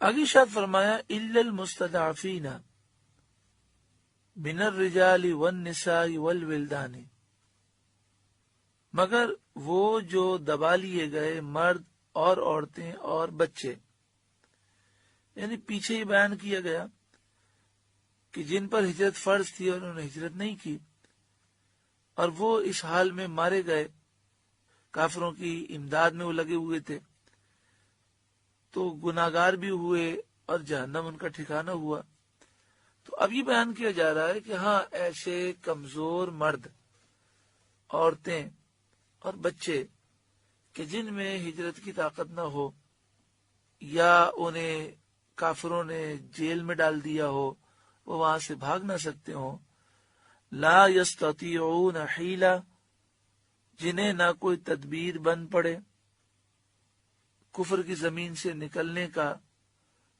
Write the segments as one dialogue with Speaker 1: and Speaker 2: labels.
Speaker 1: آگے ارشاد فرمایا الا المستضعفین من الرجال والنساء والولدان، مگر وہ جو دبا لیے گئے مرد اور عورتیں اور بچے، یعنی پیچھے ہی بیان کیا گیا کہ جن پر ہجرت فرض تھی اور انہوں نے ہجرت نہیں کی اور وہ اس حال میں مارے گئے، کافروں کی امداد میں وہ لگے ہوئے تھے، تو گناہگار بھی ہوئے اور جہنم ان کا ٹھکانہ ہوا۔ تو اب یہ بیان کیا جا رہا ہے کہ ہاں ایسے کمزور مرد، عورتیں اور بچے کہ جن میں ہجرت کی طاقت نہ ہو یا انہیں کافروں نے جیل میں ڈال دیا ہو، وہ وہاں سے بھاگ نہ سکتے ہوں، لا یستطیعون حیلہ، جنہیں نہ کوئی تدبیر بن پڑے کفر کی زمین سے نکلنے کا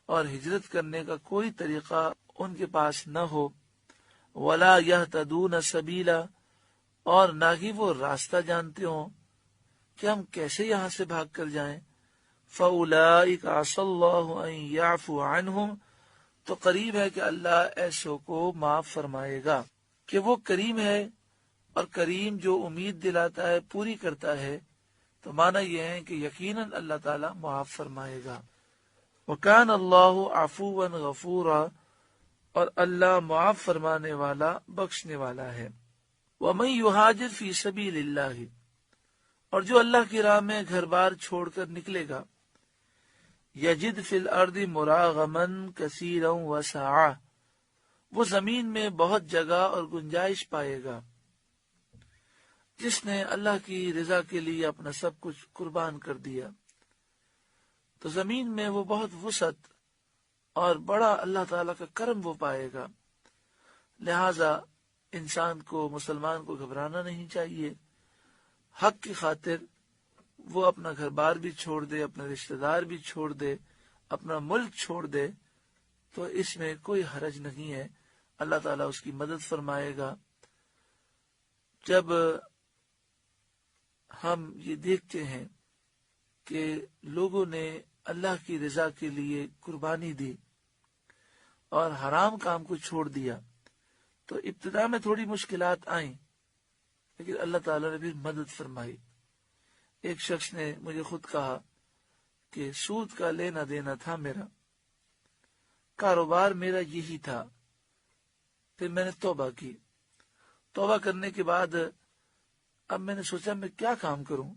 Speaker 1: اور ہجرت کرنے کا کوئی طریقہ ان کے پاس نہ ہو، ولا یہتدون سبیلا، اور نہ ہی وہ راستہ جانتے ہوں کہ ہم کیسے یہاں سے بھاگ کر جائیں، فَأُولَئِكَ عَسَى اللَّهُ أَن يَعْفُوَ عَنْهُمْ، تو قریب ہے کہ اللہ ایسوں کو معاف فرمائے گا کہ وہ کریم ہے، اور کریم جو امید دلاتا ہے پوری کرتا ہے، تو معنی یہ ہے کہ یقیناً اللہ تعالیٰ معاف فرمائے گا۔ وَكَانَ اللَّهُ عَفُوًّا غَفُورًا، اور اللہ معاف فرمانے والا بخشنے والا ہے۔ وَمَن يُهَاجِرْ فِي سَبِيلِ اللَّهِ، اور جو اللہ کی راہ میں گھر بار چھوڑ کر نکلے گا، یجد فی الارض مراغما کثیرا وسعا، وہ زمین میں بہت جگہ اور گنجائش پائے گا۔ جس نے اللہ کی رضا کے لیے اپنا سب کچھ قربان کر دیا تو زمین میں وہ بہت وسعت اور بڑا اللہ تعالیٰ کا کرم وہ پائے گا۔ لہذا انسان کو، مسلمان کو گھبرانا نہیں چاہیے، حق کی خاطر وہ اپنا گھر بار بھی چھوڑ دے، اپنے رشتہ دار بھی چھوڑ دے، اپنا ملک چھوڑ دے، تو اس میں کوئی حرج نہیں ہے، اللہ تعالیٰ اس کی مدد فرمائے گا۔ جب ہم یہ دیکھتے ہیں کہ لوگوں نے اللہ کی رضا کے لیے قربانی دی اور حرام کام کو چھوڑ دیا، تو ابتدا میں تھوڑی مشکلات آئیں، لیکن اللہ تعالیٰ نے بھی مدد فرمائی۔ ایک شخص نے مجھے خود کہا کہ سود کا لینا دینا تھا، میرا کاروبار میرا یہی تھا، پھر میں نے توبہ کی، توبہ کرنے کے بعد اب میں نے سوچا میں کیا کام کروں،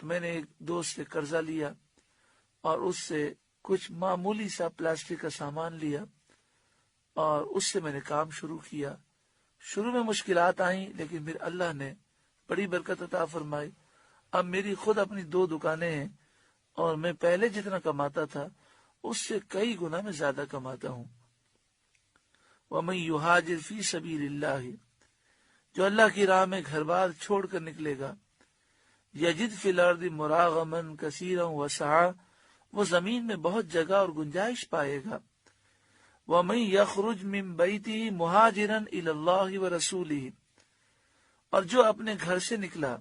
Speaker 1: تو میں نے ایک دوست سے قرضہ لیا اور اس سے کچھ معمولی سا پلاسٹک کا سامان لیا اور اس سے میں نے کام شروع کیا۔ شروع میں مشکلات آئیں، لیکن پھر اللہ نے بڑی برکت عطا فرمائی۔ اب میری خود اپنی 2 دکانیں ہیں اور میں پہلے جتنا کماتا تھا اس سے کئی گنا میں زیادہ کماتا ہوں۔ وَمَن يُهَاجِرْ فِي سَبِيلِ اللَّهِ، جو اللہ کی راہ میں گھر بار چھوڑ کر نکلے گا، یجد فی الارض مراغما کثیرا وسعا، وہ زمین میں بہت جگہ اور گنجائش پائے گا۔ وَمَن يَخْرُجْ مِن بَيْتِهِ مُهَاجِرًا إِلَى اللَّهِ وَرَسُولِهِ، اور جو اپنے گھر سے نکلا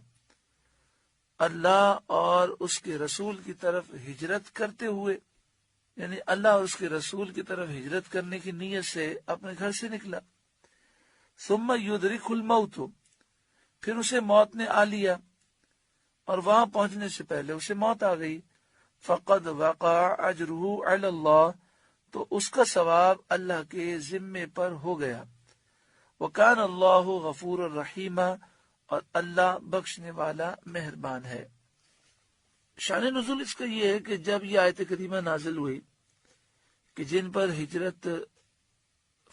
Speaker 1: اللہ اور اس کے رسول کی طرف ہجرت کرتے ہوئے، یعنی اللہ اور اس کے رسول کی طرف ہجرت کرنے کی نیت سے اپنے گھر سے نکلا، ثم یدرک الموت، پھر اسے موت نے آ لیا اور وہاں پہنچنے سے پہلے اسے موت آ گئی، فقد وقع اجرہ علی اللہ، تو اس کا ثواب اللہ کے ذمے پر ہو گیا۔ وکان اللہ غفور الرحیم، اور اللہ بخشنے والا مہربان ہے۔ شان نزول اس کا یہ ہے کہ جب یہ آیت کریمہ نازل ہوئی کہ جن پر ہجرت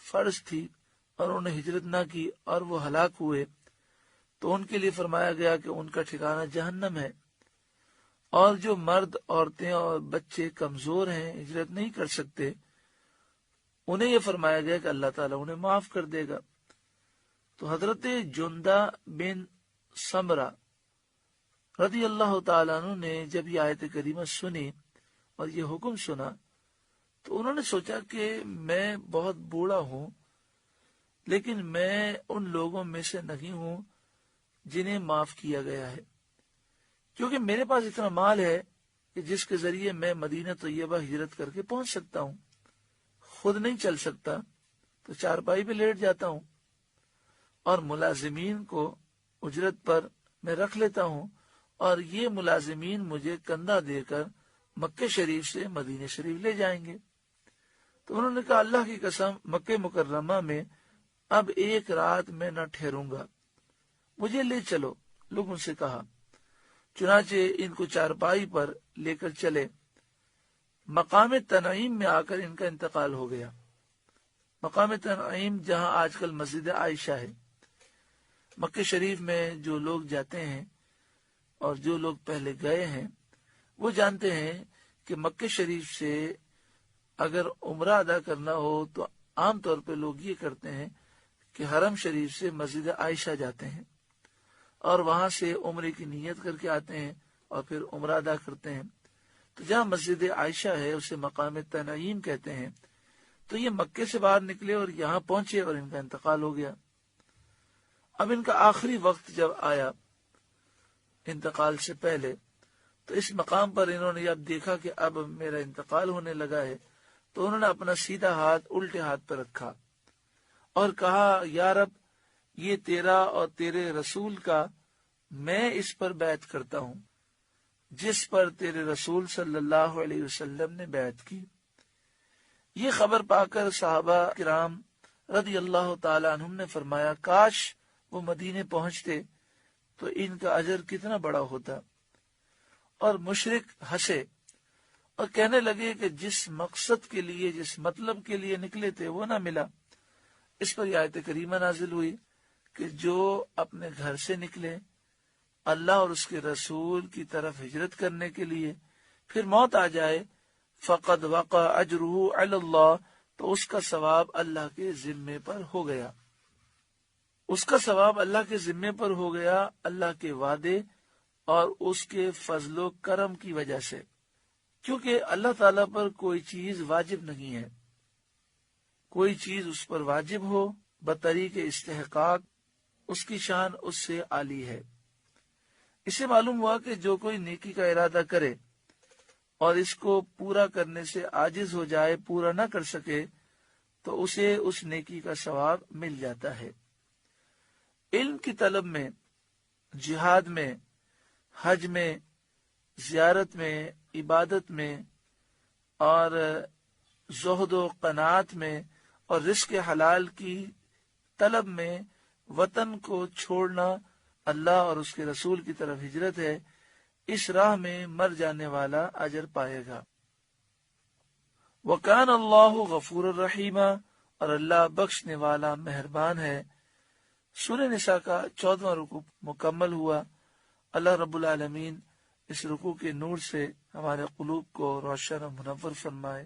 Speaker 1: فرض تھی اور انہوں نے ہجرت نہ کی اور وہ ہلاک ہوئے، تو ان کے لیے فرمایا گیا کہ ان کا ٹھکانہ جہنم ہے، اور جو مرد، عورتیں اور بچے کمزور ہیں، ہجرت نہیں کر سکتے، انہیں یہ فرمایا گیا کہ اللہ تعالیٰ انہیں معاف کر دے گا۔ تو حضرت جندہ بن سمرہ رضی اللہ تعالیٰ عنہ نے جب یہ آیت کریمہ سنی اور یہ حکم سنا تو انہوں نے سوچا کہ میں بہت بوڑھا ہوں، لیکن میں ان لوگوں میں سے نہیں ہوں جنہیں معاف کیا گیا ہے، کیونکہ میرے پاس اتنا مال ہے کہ جس کے ذریعے میں مدینہ طیبہ ہجرت کر کے پہنچ سکتا ہوں. خود نہیں چل سکتا تو چارپائی پہ لیٹ جاتا ہوں، اور ملازمین کو اجرت پر میں رکھ لیتا ہوں، اور یہ ملازمین مجھے کندھا دے کر مکہ شریف سے مدینہ شریف لے جائیں گے. تو انہوں نے کہا اللہ کی قسم مکہ مکرمہ میں اب ایک رات میں نہ ٹھہروں گا، مجھے لے چلو. لوگوں ان سے کہا. چنانچہ ان کو چارپائی پر لے کر چلے. مقام تنعیم میں آ کر ان کا انتقال ہو گیا. مقام تنعیم جہاں آج کل مسجد عائشہ ہے. مکہ شریف میں جو لوگ جاتے ہیں اور جو لوگ پہلے گئے ہیں وہ جانتے ہیں کہ مکہ شریف سے اگر عمرہ ادا کرنا ہو تو عام طور پہ لوگ یہ کرتے ہیں کہ حرم شریف سے مسجد عائشہ جاتے ہیں اور وہاں سے عمرے کی نیت کر کے آتے ہیں اور پھر عمرہ ادا کرتے ہیں. تو جہاں مسجد عائشہ ہے اسے مقام تنعیم کہتے ہیں. تو یہ مکے سے باہر نکلے اور یہاں پہنچے اور ان کا انتقال ہو گیا. اب ان کا آخری وقت جب آیا انتقال سے پہلے تو اس مقام پر انہوں نے جب دیکھا کہ اب میرا انتقال ہونے لگا ہے تو انہوں نے اپنا سیدھا ہاتھ الٹے ہاتھ پر رکھا اور کہا یا رب یہ تیرا اور تیرے رسول کا میں اس پر بیعت کرتا ہوں جس پر تیرے رسول صلی اللہ علیہ وسلم نے بیعت کی. یہ خبر پا کر صحابہ کرام رضی اللہ تعالی عنہم نے فرمایا کاش وہ مدینے پہنچتے تو ان کا اجر کتنا بڑا ہوتا. اور مشرک ہنسے اور کہنے لگے کہ جس مقصد کے لیے جس مطلب کے لیے نکلے تھے وہ نہ ملا. اس پر یہ آیت کریمہ نازل ہوئی کہ جو اپنے گھر سے نکلے اللہ اور اس کے رسول کی طرف ہجرت کرنے کے لیے پھر موت آ جائے فقد وقع اجرہ علی اللہ تو اس کا ثواب اللہ کے ذمے پر ہو گیا. اس کا ثواب اللہ کے ذمے پر ہو گیا اللہ کے وعدے اور اس کے فضل و کرم کی وجہ سے، کیونکہ اللہ تعالیٰ پر کوئی چیز واجب نہیں ہے. کوئی چیز اس پر واجب ہو بطریق استحقاق اس کی شان اس سے عالی ہے. اسے معلوم ہوا کہ جو کوئی نیکی کا ارادہ کرے اور اس کو پورا کرنے سے عاجز ہو جائے پورا نہ کر سکے تو اسے اس نیکی کا ثواب مل جاتا ہے. علم کی طلب میں، جہاد میں، حج میں، زیارت میں، عبادت میں اور زہد و قناعت میں اور رزق حلال کی طلب میں وطن کو چھوڑنا اللہ اور اس کے رسول کی طرف ہجرت ہے. اس راہ میں مر جانے والا اجر پائے گا. وَكَانَ اللَّهُ غَفُورًا رَحِيمًا اور اللہ بخشنے والا مہربان ہے. سورہ نساء کا 14واں رکوع مکمل ہوا. اللہ رب العالمین اس رکوع کے نور سے ہمارے قلوب کو روشن و منور فرمائے.